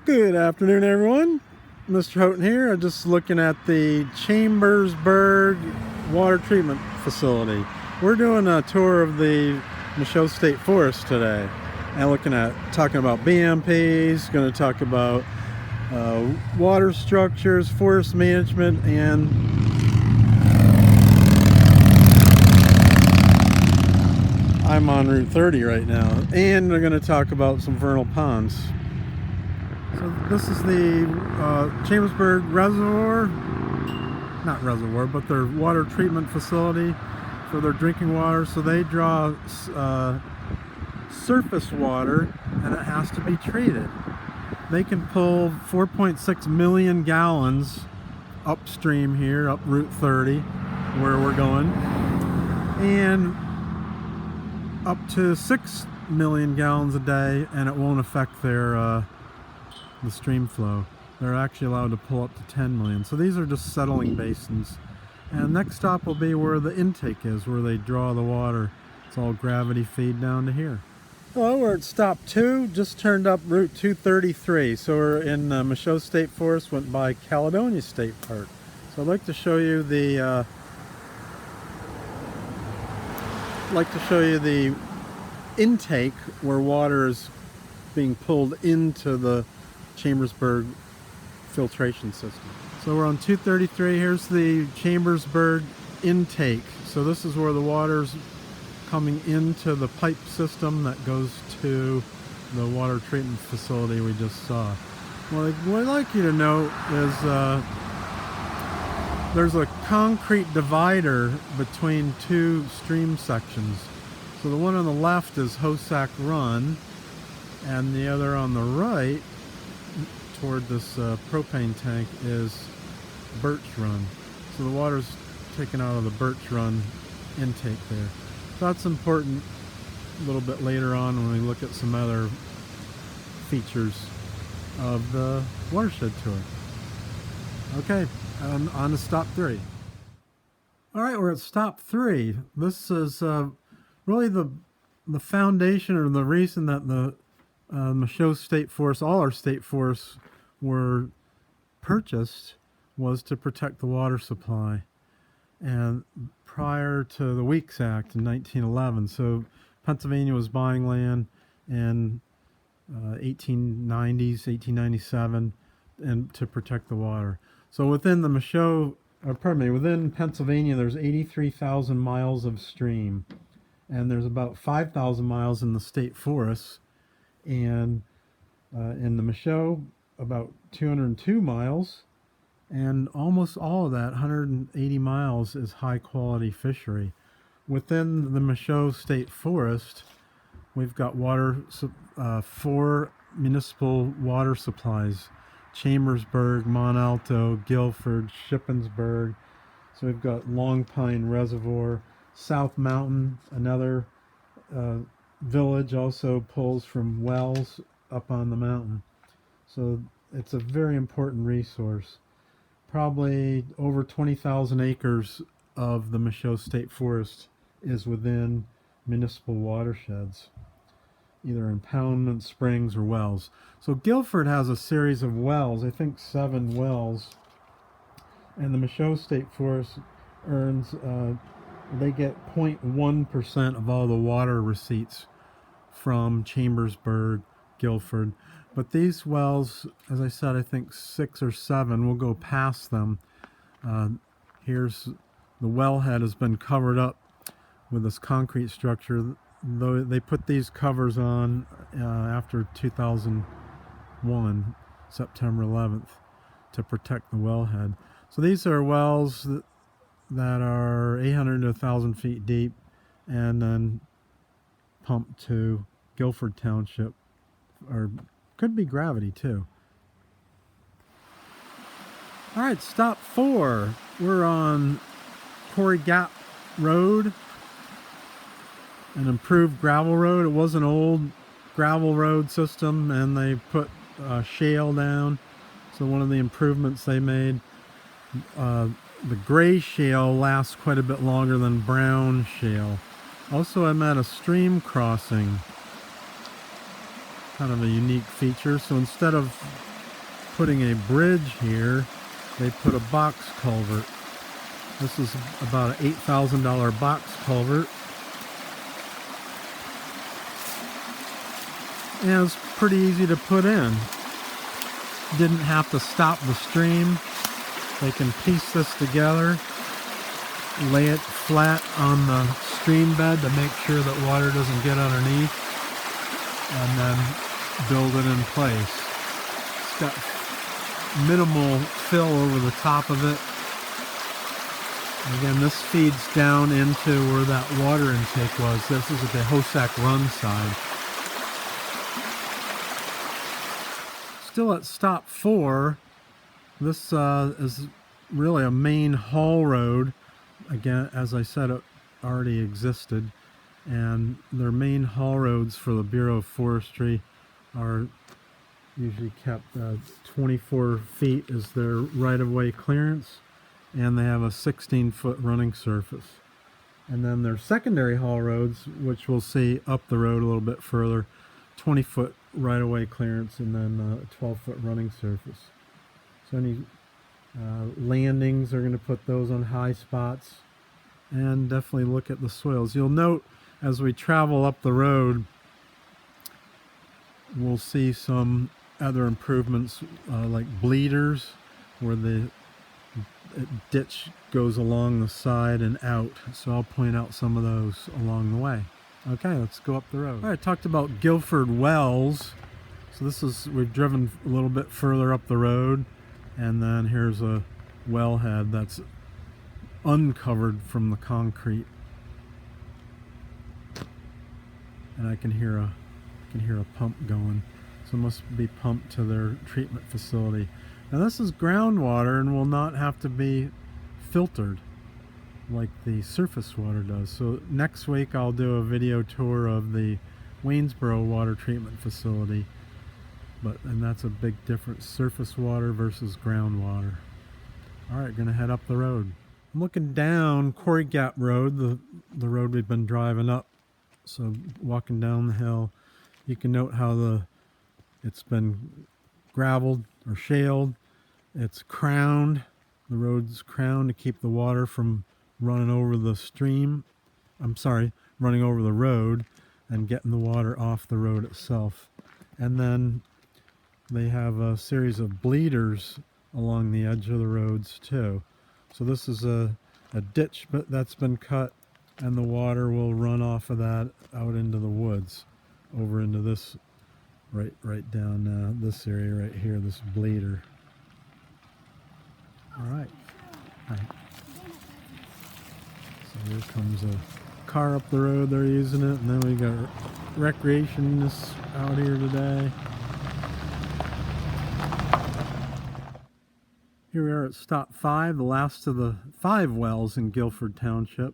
Good afternoon, everyone. Mr. Houghton here. I'm just looking at the Chambersburg water treatment facility. We're doing a tour of the Michaux State Forest today and talking about BMPs, going to talk about water structures, forest management, and I'm on Route 30 right now, and we're going to talk about some vernal ponds. So this is the Chambersburg Reservoir, not reservoir, but their water treatment facility for their drinking water. So they draw surface water and it has to be treated. They can pull 4.6 million gallons upstream here, up Route 30, where we're going, and up to 6 million gallons a day, and it won't affect their the stream flow. They're actually allowed to pull up to 10 million. So these are just settling basins. And next stop will be where the intake is, where they draw the water. It's all gravity feed down to here. Hello, we're at stop 2, just turned up Route 233. So we're in Michaux State Forest, went by Caledonia State Park. So I'd like to show you the intake where water is being pulled into the Chambersburg filtration system. So we're on 233. Here's the Chambersburg intake. So this is where the water's coming into the pipe system that goes to the water treatment facility we just saw. What I'd like you to note is there's a concrete divider between two stream sections. So the one on the left is Hosack Run, and the other on the right toward this propane tank is Birch Run. So the water's taken out of the Birch Run intake there. So that's important a little bit later on when we look at some other features of the watershed tour. Okay, on to stop 3. All right, we're at stop 3. This is really the foundation, or the reason that the Michaux State Forest, all our state forests were purchased, was to protect the water supply. And prior to the Weeks Act in 1911, so Pennsylvania was buying land in 1890s, 1897, and to protect the water. So within within Pennsylvania, there's 83,000 miles of stream, and there's about 5,000 miles in the state forests. And in the Michaux, about 202 miles, and almost all of that, 180 miles, is high quality fishery. Within the Michaux State Forest, we've got 4 municipal water supplies: Chambersburg, Mont Alto, Guilford, Shippensburg. So we've got Long Pine Reservoir. South Mountain, another village, also pulls from wells up on the mountain. So it's a very important resource. Probably over 20,000 acres of the Michaux State Forest is within municipal watersheds, either impoundment springs or wells. So Guilford has a series of wells, I think 7 wells, and the Michaux State Forest earns they get 0.1% of all the water receipts from Chambersburg, Guilford. But these wells, as I said, I think 6 or 7, we'll go past them. Here's the wellhead has been covered up with this concrete structure. Though they put these covers on after 2001, September 11th, to protect the wellhead. So these are wells that are 800 to 1,000 feet deep, and then pumped to Guilford Township, or could be gravity too. All right, stop 4. We're on Quarry Gap Road, an improved gravel road. It was an old gravel road system, and they put shale down. So one of the improvements they made, the gray shale lasts quite a bit longer than brown shale. Also, I'm at a stream crossing, kind of a unique feature. So instead of putting a bridge here. They put a box culvert. This is about an $8,000 box culvert. And it's pretty easy to put in. Didn't have to stop the stream. They can piece this together, lay it flat on the stream bed to make sure that water doesn't get underneath, and then build it in place. It's got minimal fill over the top of it. Again, this feeds down into where that water intake was. This is at the Hossack Run side. Still at stop 4. This is really a main haul road. Again, as I said, it already existed, and their main haul roads for the Bureau of Forestry are usually kept 24 feet is their right-of-way clearance, and they have a 16-foot running surface. And then their secondary haul roads, which we'll see up the road a little bit further, 20-foot right-of-way clearance, and then a 12-foot running surface. So any landings are going to put those on high spots, and definitely look at the soils. You'll note as we travel up the road, we'll see some other improvements like bleeders, where the ditch goes along the side and out. So I'll point out some of those along the way. Okay, let's go up the road. All right, I talked about Guilford Wells. So this is, we've driven a little bit further up the road, and then here's a wellhead that's uncovered from the concrete. And I can hear a pump going. So it must be pumped to their treatment facility. Now this is groundwater and will not have to be filtered like the surface water does. So next week I'll do a video tour of the Waynesboro water treatment facility. And that's a big difference, surface water versus groundwater. All right, gonna head up the road. I'm looking down Quarry Gap Road, the road we've been driving up. So walking down the hill, you can note how it's been graveled or shaled. It's crowned. The road's crowned to keep the water from running over the stream. Running over the road and getting the water off the road itself. And then they have a series of bleeders along the edge of the roads too. So this is a ditch that's been cut, and the water will run off of that out into the woods, over into this, right down this area right here, this bleeder. All right. So here comes a car up the road, they're using it, and then we got recreationists out here today. Here we are at stop 5, the last of the 5 wells in Guilford Township.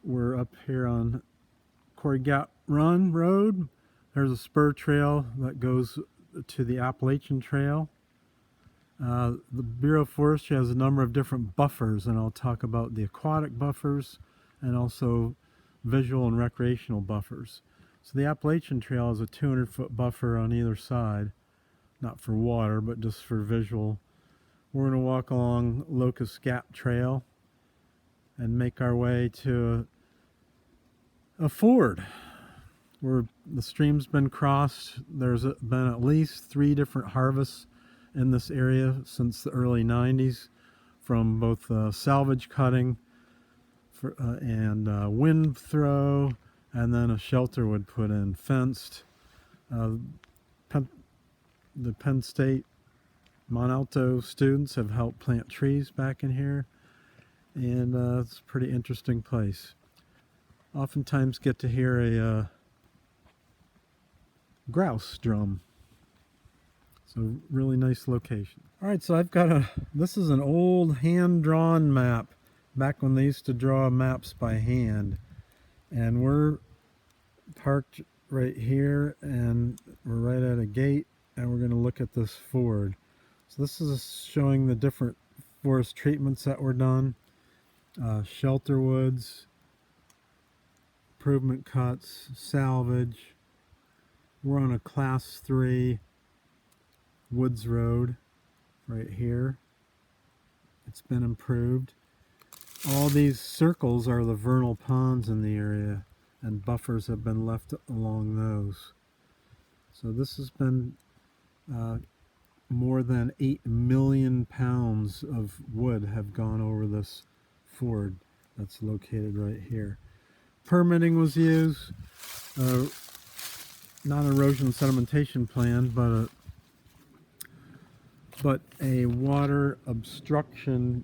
We're up here on Quarry Gap Run Road. There's a spur trail that goes to the Appalachian Trail. The Bureau of Forestry has a number of different buffers, and I'll talk about the aquatic buffers and also visual and recreational buffers. So the Appalachian Trail is a 200-foot buffer on either side, not for water, but just for visual. We're going to walk along Locust Gap Trail and make our way to a ford where the stream's been crossed. There's been at least 3 different harvests in this area since the early 90s, from both salvage cutting and wind throw, and then a shelter would put in, fenced. The Penn State Monalto students have helped plant trees back in here, and it's a pretty interesting place. Oftentimes get to hear a grouse drum. So really nice location. All right, so I've got this is an old hand-drawn map, back when they used to draw maps by hand. And we're parked right here, and we're right at a gate, and we're going to look at this ford. So this is showing the different forest treatments that were done. Shelter woods, improvement cuts, salvage. We're on a class 3 Woods Road right here. It's been improved. All these circles are the vernal ponds in the area, and buffers have been left along those. So this has been more than 8 million pounds of wood have gone over this ford that's located right here. Permitting was used, not an erosion sedimentation plan, but a water obstruction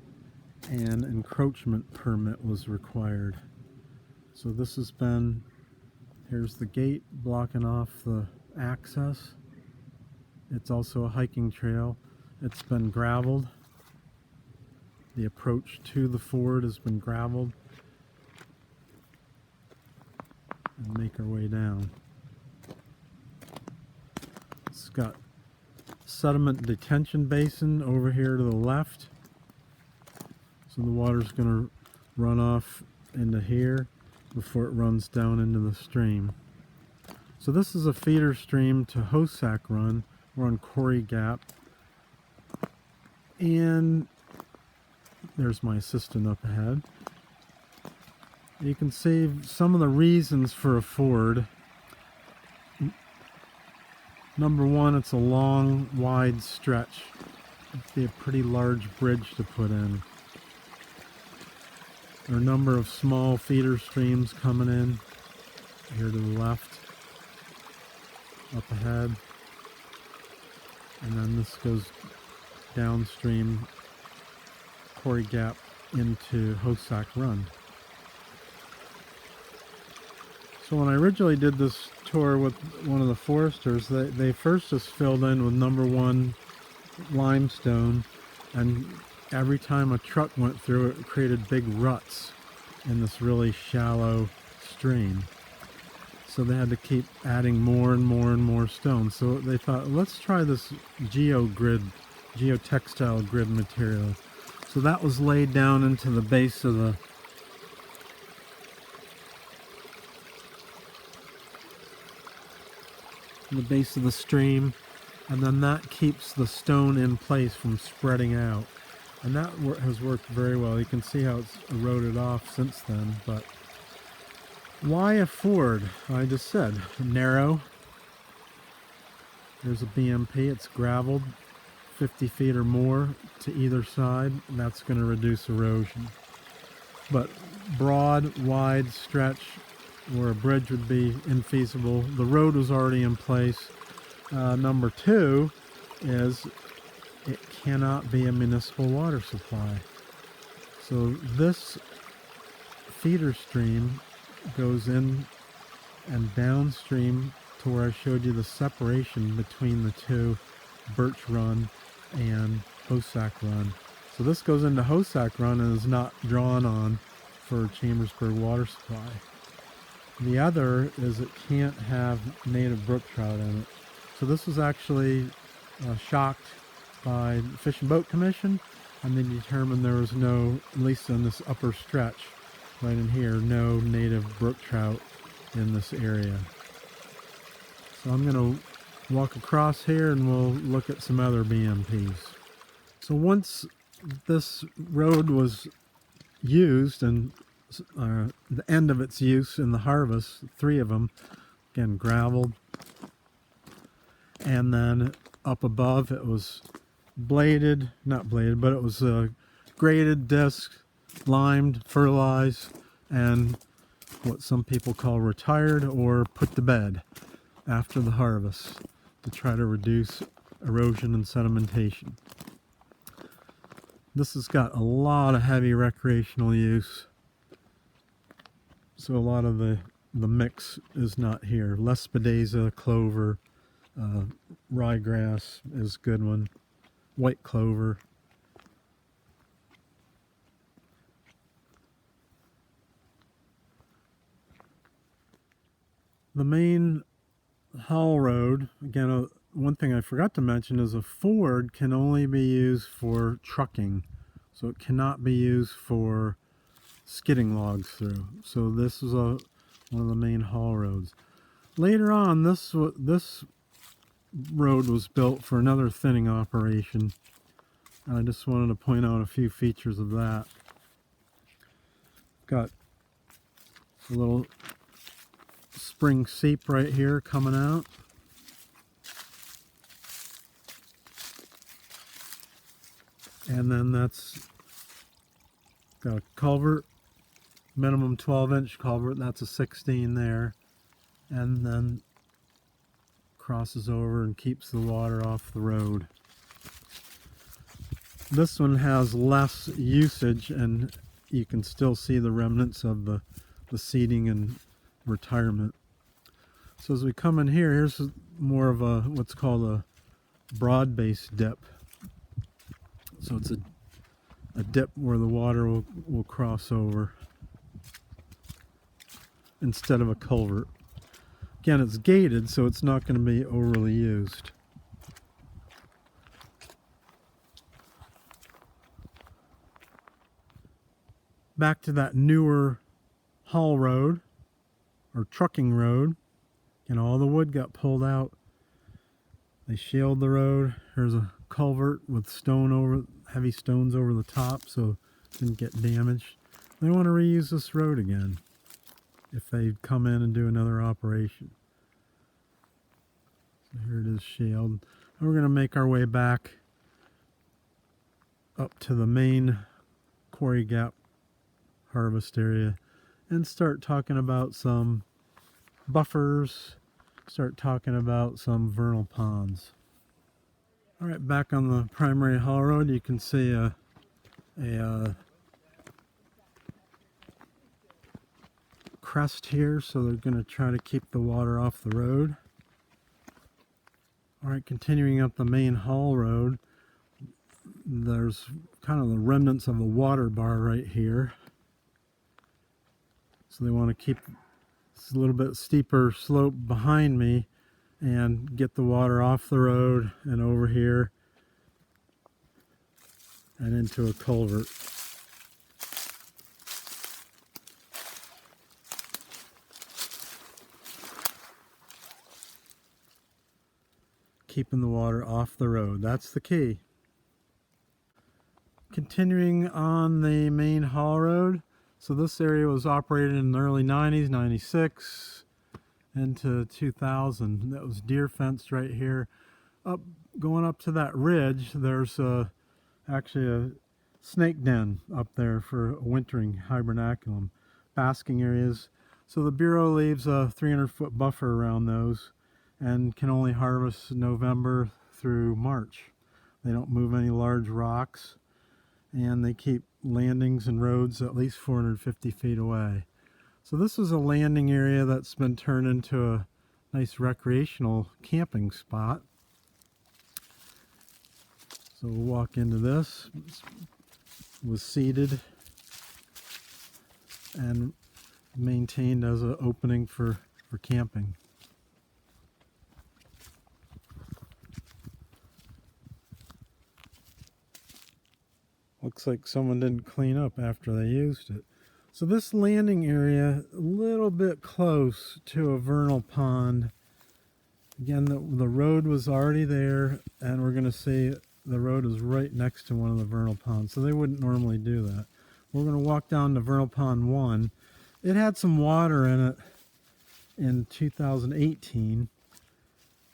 and encroachment permit was required. So this has been, here's the gate blocking off the access. It's also a hiking trail. It's been graveled. The approach to the ford has been graveled. And make our way down. It's got sediment detention basin over here to the left. So the water's going to run off into here before it runs down into the stream. So this is a feeder stream to Hosack Run. We're on Quarry Gap. And there's my assistant up ahead. You can see some of the reasons for a ford. Number one, it's a long, wide stretch. It'd be a pretty large bridge to put in. There are a number of small feeder streams coming in. Here to the left, up ahead. And then this goes downstream Quarry Gap into Hosack Run. So when I originally did this tour with one of the foresters, they first just filled in with number one limestone, and every time a truck went through it, it created big ruts in this really shallow stream. So they had to keep adding more and more and more stone. So they thought, let's try this geotextile grid material. So that was laid down into the base of the stream, and then that keeps the stone in place from spreading out, and that has worked very well. You can see how it's eroded off since then. But why a ford? I just said narrow. There's a BMP. It's graveled 50 feet or more to either side, and that's going to reduce erosion. But broad, wide stretch where a bridge would be infeasible. The road was already in place. Number two is it cannot be a municipal water supply. So this feeder stream goes in and downstream to where I showed you the separation between the two, Birch Run and Hosack Run. So this goes into Hosack Run and is not drawn on for Chambersburg water supply. The other is it can't have native brook trout in it. So this was actually shocked by the Fish and Boat Commission, and they determined there was no, at least in this upper stretch right in here, no native brook trout in this area. So I'm going to walk across here and we'll look at some other BMPs. So once this road was used, and the end of its use in the harvest, 3 of them, again graveled, and then up above it was bladed, not bladed, but it was graded disc, limed, fertilized, and what some people call retired or put to bed after the harvest to try to reduce erosion and sedimentation. This has got a lot of heavy recreational use. So a lot of the mix is not here. Lespedeza, clover, ryegrass is a good one, white clover. The main haul road, again, one thing I forgot to mention is a ford can only be used for trucking. So it cannot be used for skidding logs through. So this is one of the main haul roads. Later on, this road was built for another thinning operation. And I just wanted to point out a few features of that. Got a little spring seep right here coming out. And then that's got a culvert, minimum 12-inch culvert, that's a 16 there. And then crosses over and keeps the water off the road. This one has less usage, and you can still see the remnants of the seeding and retirement. So as we come in here, here's more of a what's called a broad-based dip. So it's a dip where the water will cross over instead of a culvert. Again, it's gated, so it's not going to be overly used. Back to that newer haul road or trucking road, and all the wood got pulled out. They shielded the road. There's a culvert with heavy stones over the top, so it didn't get damaged. They want to reuse this road again if they come in and do another operation. So here it is shielded. And we're going to make our way back up to the main quarry gap harvest area and start talking about some buffers, start talking about some vernal ponds. All right, back on the primary haul road, you can see a crest here, so they're going to try to keep the water off the road. All right, continuing up the main haul road, there's kind of the remnants of a water bar right here. So they want to keep this a little bit steeper slope behind me and get the water off the road and over here and into a culvert. Keeping the water off the road, that's the key. Continuing on the main haul road, so this area was operated in the early 90s, 96 into 2000. That was deer fenced right here. Going up to that ridge, there's actually a snake den up there for wintering hibernaculum, basking areas. So the Bureau leaves a 300-foot buffer around those and can only harvest November through March. They don't move any large rocks, and they keep landings and roads at least 450 feet away. So this is a landing area that's been turned into a nice recreational camping spot. So we'll walk into this. It was seeded and maintained as an opening for camping. Looks like someone didn't clean up after they used it. So this landing area, a little bit close to a vernal pond. Again, the road was already there, and we're going to see the road is right next to one of the vernal ponds, so they wouldn't normally do that. We're going to walk down to vernal pond 1. It had some water in it in 2018.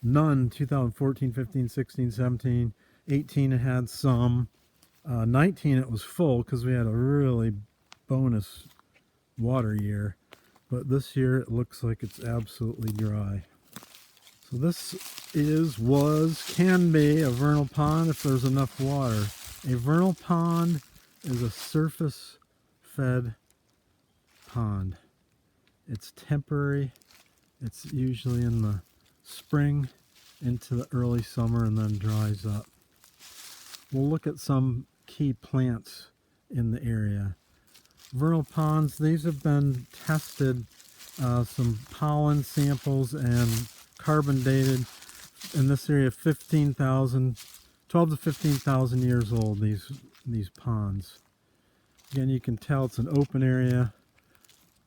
None 2014, 15, 16, 17. 18 it had some. 19 it was full because we had a really bonus water year, but this year it looks like it's absolutely dry. So this can be a vernal pond if there's enough water. A vernal pond is a surface fed pond. It's temporary. It's usually in the spring into the early summer and then dries up. We'll look at some key plants in the area. Vernal ponds, these have been tested, some pollen samples and carbon dated in this area, 12 to 15,000 years old, these ponds. Again, you can tell it's an open area,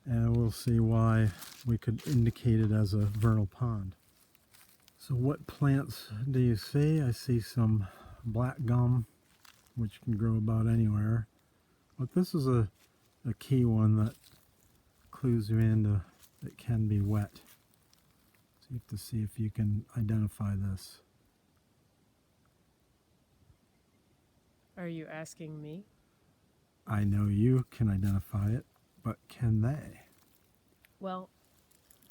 and we'll see why we could indicate it as a vernal pond. So what plants do you see? I see some black gum, which can grow about anywhere. But this is a key one that clues you into it can be wet. So you have to see if you can identify this. Are you asking me? I know you can identify it, but can they? Well,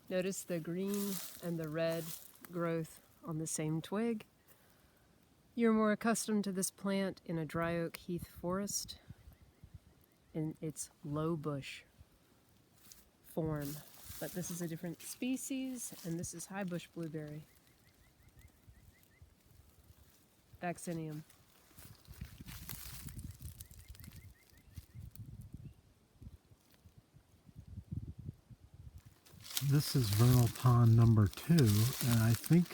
notice the green and the red growth on the same twig. You're more accustomed to this plant in a dry oak heath forest in its low bush form. But this is a different species, and this is high bush blueberry. Vaccinium. This is vernal pond number 2, and I think,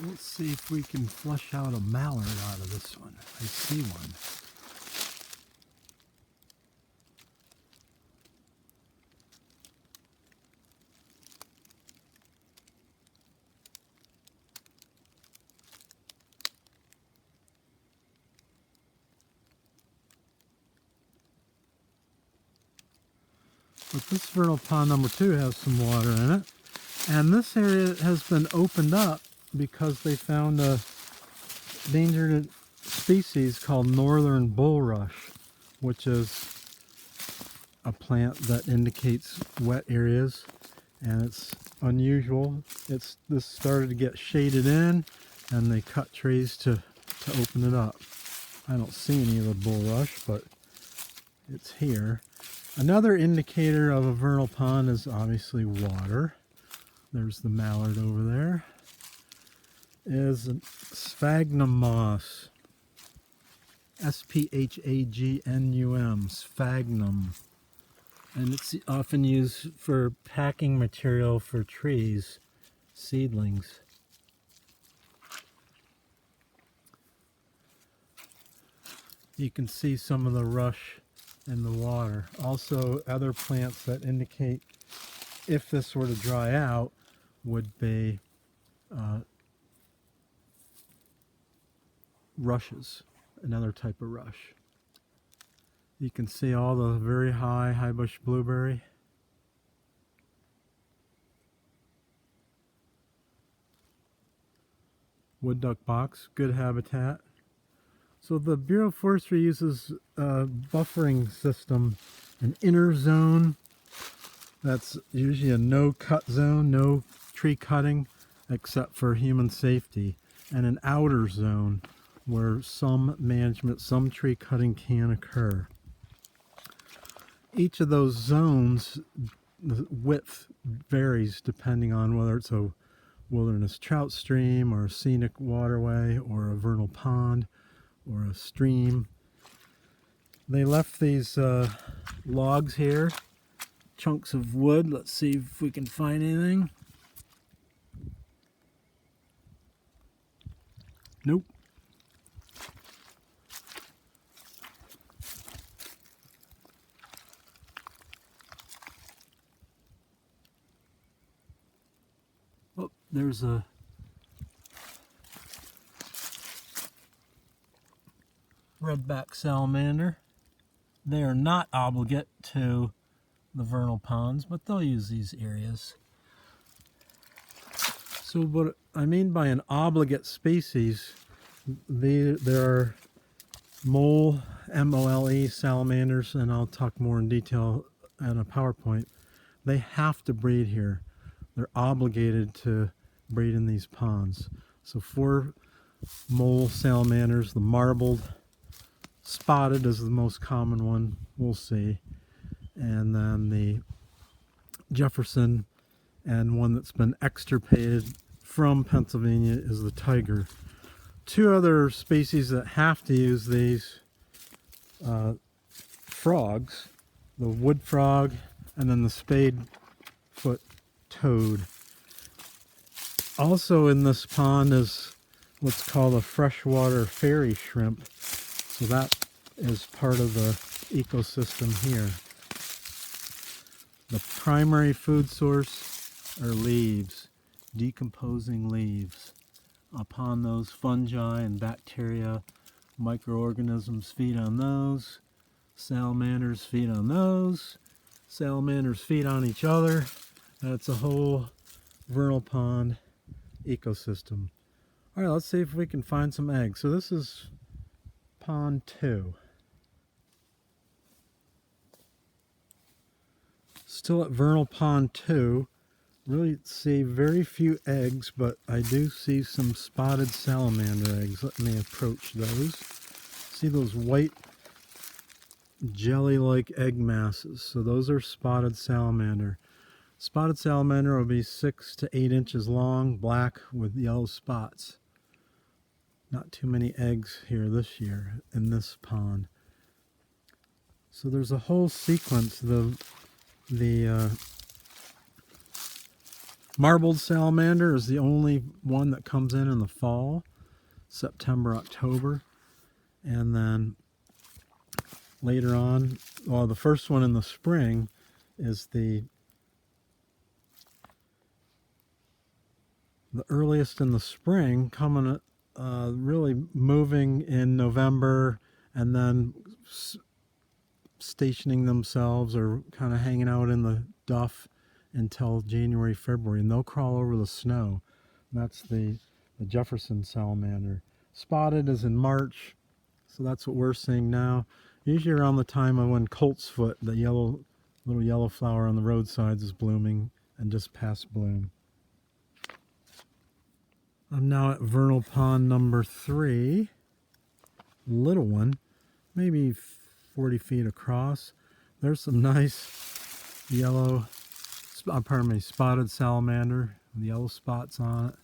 let's see if we can flush out a mallard out of this one. I see one. But this vernal pond number 2 has some water in it. And this area has been opened up because they found a endangered species called northern bulrush, which is a plant that indicates wet areas, and it's unusual. This started to get shaded in, and they cut trees to open it up. I don't see any of the bulrush, but it's here. Another indicator of a vernal pond is obviously water. There's the mallard over there. Is sphagnum moss. S-P-H-A-G-N-U-M, sphagnum. And it's often used for packing material for trees, seedlings. You can see some of the rush in the water. Also, other plants that indicate if this were to dry out would be rushes, another type of rush. You can see all the very high bush blueberry. Wood duck box, good habitat. So the Bureau of Forestry uses a buffering system, an inner zone that's usually a no-cut zone, no tree cutting except for human safety, and an outer zone where some management, some tree cutting can occur. Each of those zones, the width varies depending on whether it's a wilderness trout stream or a scenic waterway or a vernal pond or a stream. They left these logs here, chunks of wood. Let's see if we can find anything. Nope. Oh, there's a redback salamander. They are not obligate to the vernal ponds, but they'll use these areas. So what I mean by an obligate species, there are mole, M-O-L-E salamanders, and I'll talk more in detail in a PowerPoint. They have to breed here. They're obligated to breed in these ponds. So 4 mole salamanders, the marbled, spotted is the most common one we'll see, and then the Jefferson, and one that's been extirpated from Pennsylvania is the tiger. 2 other species that have to use these frogs, the wood frog and then the spade-foot toad. Also in this pond is what's called a freshwater fairy shrimp. So that is part of the ecosystem here. The primary food source are leaves, decomposing leaves. upon those. Fungi and bacteria, microorganisms feed on those. Salamanders feed on those. Salamanders feed on each other. That's a whole vernal pond ecosystem. All right, let's see if we can find some eggs. So this is pond 2. Still at vernal pond 2. Really see very few eggs, but I do see some spotted salamander eggs. Let me approach those. See those white jelly-like egg masses. So those are spotted salamander. Spotted salamander will be 6 to 8 inches long, black with yellow spots. Not too many eggs here this year in this pond. So there's a whole sequence. The marbled salamander is the only one that comes in the fall, September, October. And then later on, well, the first one in the spring is the earliest in the spring, coming really moving in November, and then stationing themselves or kind of hanging out in the duff until January, February, and they'll crawl over the snow. That's the Jefferson salamander. Spotted is in March, so that's what we're seeing now. Usually around the time of when coltsfoot, the little yellow flower on the roadsides, is blooming and just past bloom. I'm now at vernal pond number 3, little one, maybe 40 feet across. There's some nice yellow, spotted salamander with yellow spots on it.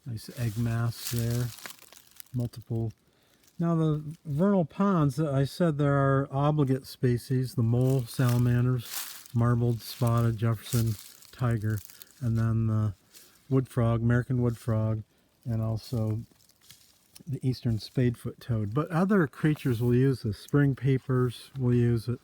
Nice egg mass there, multiple. Now the vernal ponds, I said there are obligate species, the mole salamanders, marbled, spotted, Jefferson, tiger, and then the wood frog, American wood frog, and also the eastern spadefoot toad. But other creatures will use this. Spring papers will use it.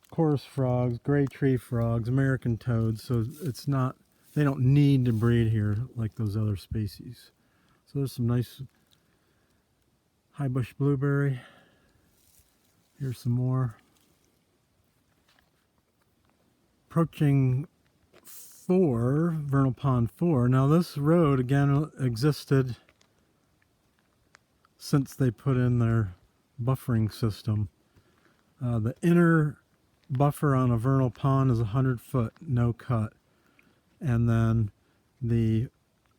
Chorus frogs, gray tree frogs, American toads. So it's not, they don't need to breed here like those other species. So there's some nice high bush blueberry. Here's some more. Approaching 4, vernal pond 4. Now this road again existed since they put in their buffering system. The inner buffer on a vernal pond is 100 foot, no cut. And then the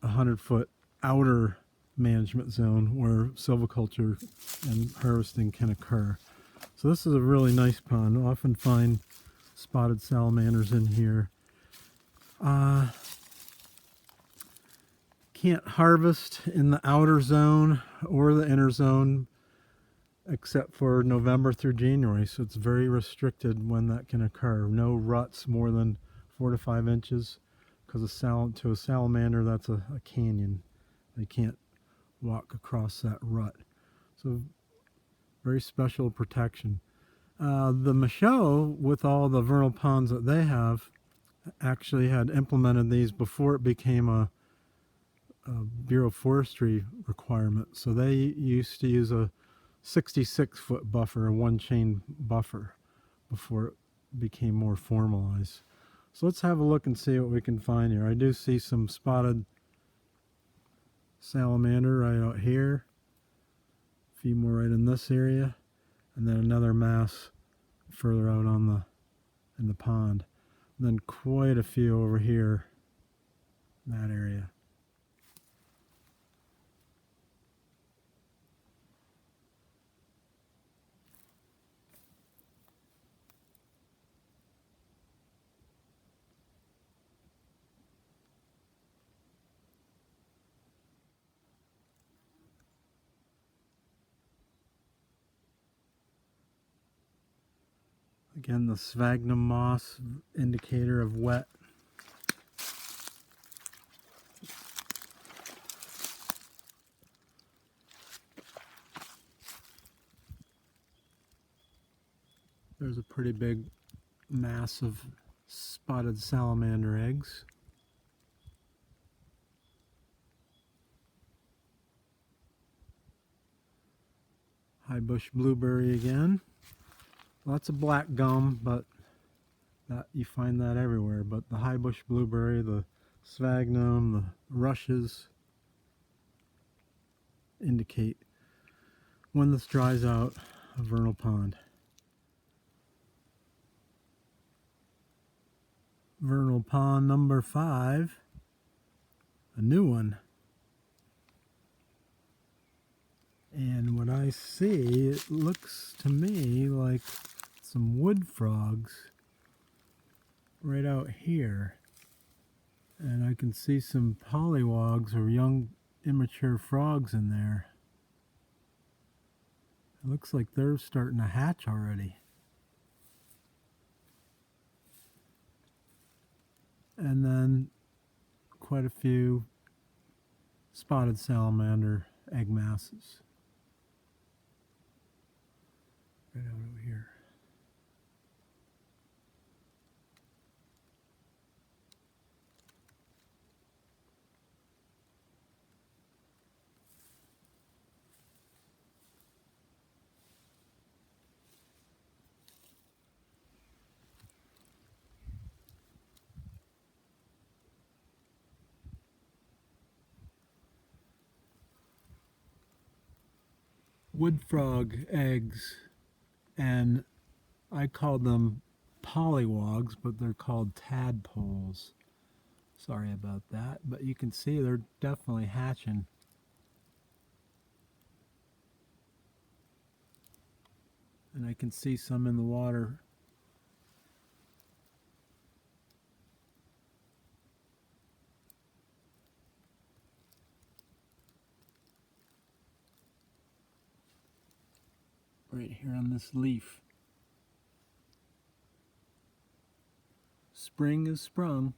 100-foot outer management zone where silviculture and harvesting can occur. So this is a really nice pond. You'll often find spotted salamanders in here. Can't harvest in the outer zone or the inner zone except for November through January, so it's very restricted when that can occur. No ruts more than 4 to 5 inches, because to a salamander that's a canyon. They can't walk across that rut. So very special protection. The Michaux, with all the vernal ponds that they have, actually had implemented these before it became a Bureau of Forestry requirement. So they used to use a 66-foot buffer, a one-chain buffer, before it became more formalized. So let's have a look and see what we can find here. I do see some spotted salamander right out here, a few more right in this area, and then another mass further out on in the pond. And then quite a few over here in that area. Again, the sphagnum moss, indicator of wet. There's a pretty big massive spotted salamander eggs. High bush blueberry again. Lots of black gum, but that you find that everywhere. But the high bush blueberry, the sphagnum, the rushes indicate when this dries out a vernal pond. Vernal pond number 5, a new one. And what I see, it looks to me like some wood frogs right out here. And I can see some polywogs or young immature frogs in there. It looks like they're starting to hatch already. And then quite a few spotted salamander egg masses. Right out over here. Wood frog eggs, and I call them polywogs, but they're called tadpoles. Sorry about that, but you can see they're definitely hatching. And I can see some in the water. Right here on this leaf. Spring is sprung.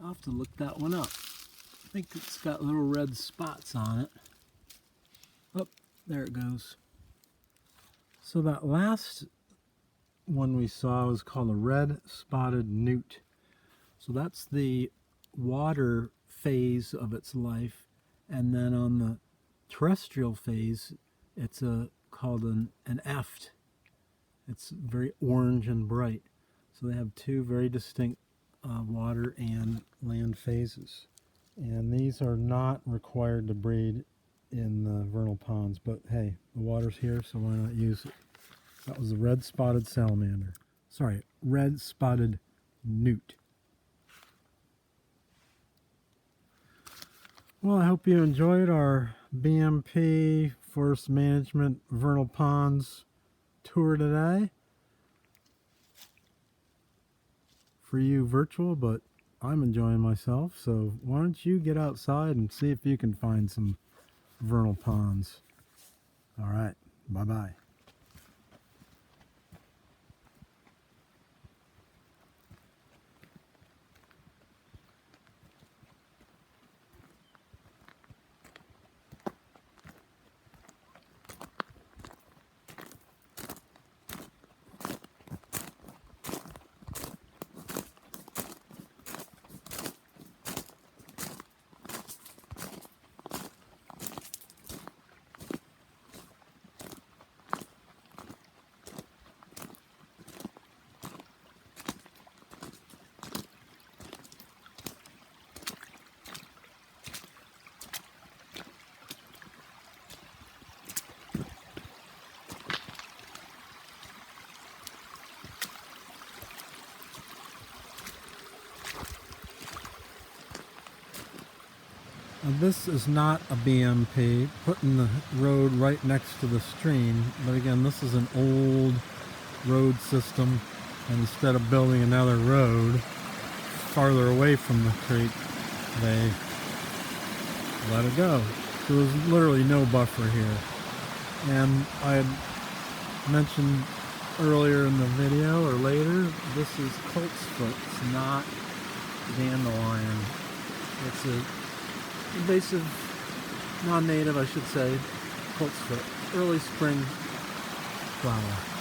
I'll have to look that one up. I think it's got little red spots on it. Oh, there it goes. So that last one we saw was called a red spotted newt. So that's the water phase of its life, and then on the terrestrial phase, it's called an eft. It's very orange and bright. So they have two very distinct water and land phases. And these are not required to breed in the vernal ponds, but hey, the water's here, so why not use it? That was the red spotted salamander. Sorry, red spotted newt. Well, I hope you enjoyed our BMP Forest Management Vernal Ponds tour today. For you virtual, but I'm enjoying myself, so why don't you get outside and see if you can find some vernal ponds. All right, bye-bye. This is not a BMP, putting the road right next to the stream, but again, this is an old road system, and instead of building another road farther away from the creek, they let it go. So there's literally no buffer here. And I had mentioned earlier in the video, or later, this is coltsfoot. It's not dandelion. It's a invasive, non-native, I should say, coltsfoot. Early spring flower.